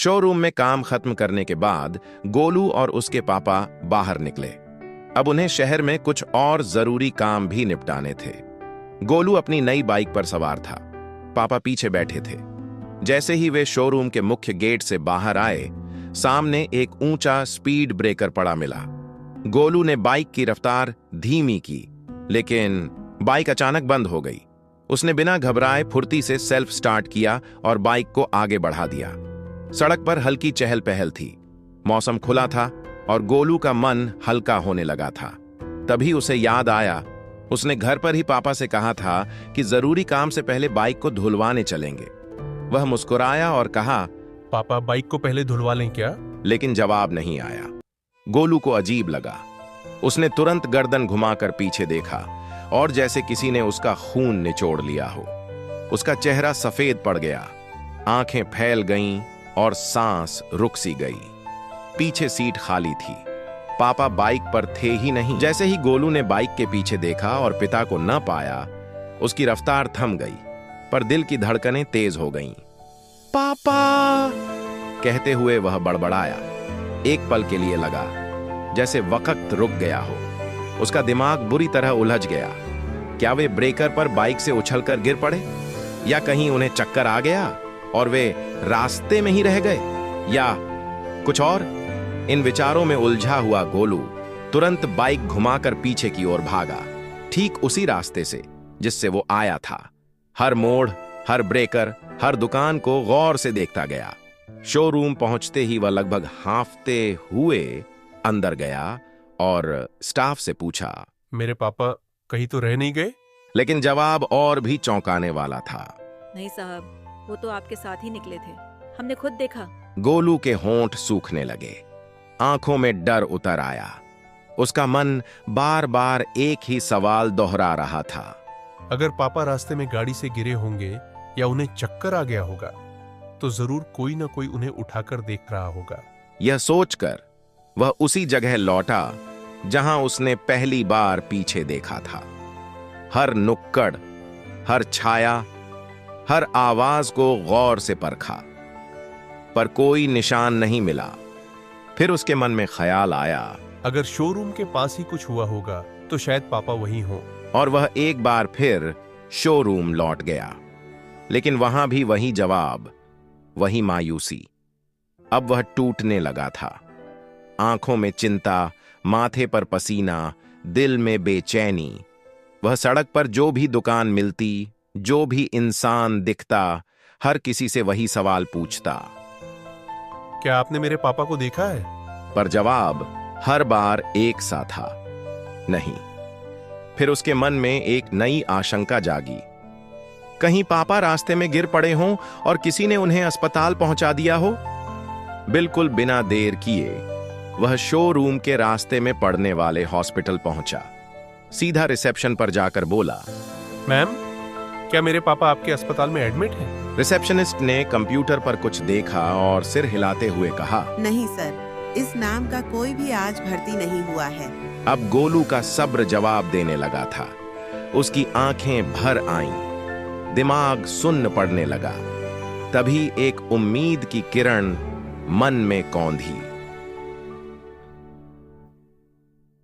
Showroom में काम खत्म करने के बाद गोलू और उसके पापा बाहर निकले। अब उन्हें शहर में कुछ और जरूरी काम भी निपटाने थे। गोलू अपनी नई बाइक पर सवार था, पापा पीछे बैठे थे। जैसे ही वे शोरूम के मुख्य गेट से बाहर आए, सामने एक ऊंचा स्पीड ब्रेकर पड़ा मिला। गोलू ने बाइक की रफ्तार धीमी की, लेकिन बाइक अचानक बंद हो गई। उसने बिना घबराए फुर्ती से सेल्फ स्टार्ट किया और बाइक को आगे बढ़ा दिया। सड़क पर हल्की चहल पहल थी, मौसम खुला था और गोलू का मन हल्का होने लगा था। तभी उसे याद आया, उसने घर पर ही पापा से कहा था कि जरूरी काम से पहले बाइक को धुलवाने चलेंगे। वह मुस्कुराया और कहा, पापा बाइक को पहले धुलवा लें क्या? लेकिन जवाब नहीं आया। गोलू को अजीब लगा। उसने तुरंत गर्दन घुमाकर पीछे देखा और जैसे किसी ने उसका खून निचोड़ लिया हो। उसका चेहरा सफेद पड़ गया, आंखें फैल गईं और सांस रुक सी गई। पीछे सीट खाली थी, पापा बाइक पर थे ही नहीं। जैसे ही गोलू ने बाइक के पीछे देखा और पिता को न पाया, उसकी रफ्तार थम गई, पर दिल की धड़कनें तेज हो गईं। पापा कहते हुए वह बड़बड़ाया। एक पल के लिए लगा जैसे वक्त रुक गया हो। उसका दिमाग बुरी तरह उलझ गया। क्या वे ब्रेकर पर बाइक से उछलकर गिर पड़े, या कहीं उन्हें चक्कर आ गया और वे रास्ते में ही रह गए, या कुछ और? इन विचारों में उलझा हुआ गोलू तुरंत बाइक घुमाकर पीछे की ओर भागा, ठीक उसी रास्ते से जिससे वो आया था। हर मोड़, हर ब्रेकर, हर दुकान को गौर से देखता गया। शोरूम पहुंचते ही वह लगभग हांफते हुए अंदर गया और स्टाफ से पूछा, मेरे पापा कहीं तो रह नहीं गए? लेकिन जवाब और भी चौंकाने वाला था। नहीं साहब, वो तो आपके साथ ही निकले थे, हमने खुद देखा। गोलू के होंठ सूखने लगे, आंखों में डर उतर आया। उसका मन बार बार एक ही सवाल दोहरा रहा था, अगर पापा रास्ते में गाड़ी से गिरे होंगे या उन्हें चक्कर आ गया होगा, तो जरूर कोई ना कोई उन्हें उठाकर देख रहा होगा। यह सोचकर वह उसी जगह लौटा जहां उसने पहली बार पीछे देखा था। हर नुक्कड़, हर छाया, हर आवाज को गौर से परखा, पर कोई निशान नहीं मिला। फिर उसके मन में ख्याल आया, अगर शोरूम के पास ही कुछ हुआ होगा तो शायद पापा वहीं हों। और वह एक बार फिर शोरूम लौट गया, लेकिन वहां भी वही जवाब, वही मायूसी। अब वह टूटने लगा था, आंखों में चिंता, माथे पर पसीना, दिल में बेचैनी। वह सड़क पर जो भी दुकान मिलती, जो भी इंसान दिखता, हर किसी से वही सवाल पूछता, क्या आपने मेरे पापा को देखा है? पर जवाब हर बार एक सा था, नहीं। फिर उसके मन में एक नई आशंका जागी, कहीं पापा रास्ते में गिर पड़े हों और किसी ने उन्हें अस्पताल पहुंचा दिया हो। बिल्कुल बिना देर किए वह शोरूम के रास्ते में पड़ने वाले हॉस्पिटल पहुंचा। सीधा रिसेप्शन पर जाकर बोला, मैम, क्या मेरे पापा आपके अस्पताल में एडमिट हैं? रिसेप्शनिस्ट ने कंप्यूटर पर कुछ देखा और सिर हिलाते हुए कहा, नहीं सर, इस नाम का कोई भी आज भर्ती नहीं हुआ है। अब गोलू का सब्र जवाब देने लगा था। उसकी आंखें भर आईं, दिमाग सुन्न पड़ने लगा। तभी एक उम्मीद की किरण मन में कौंधी।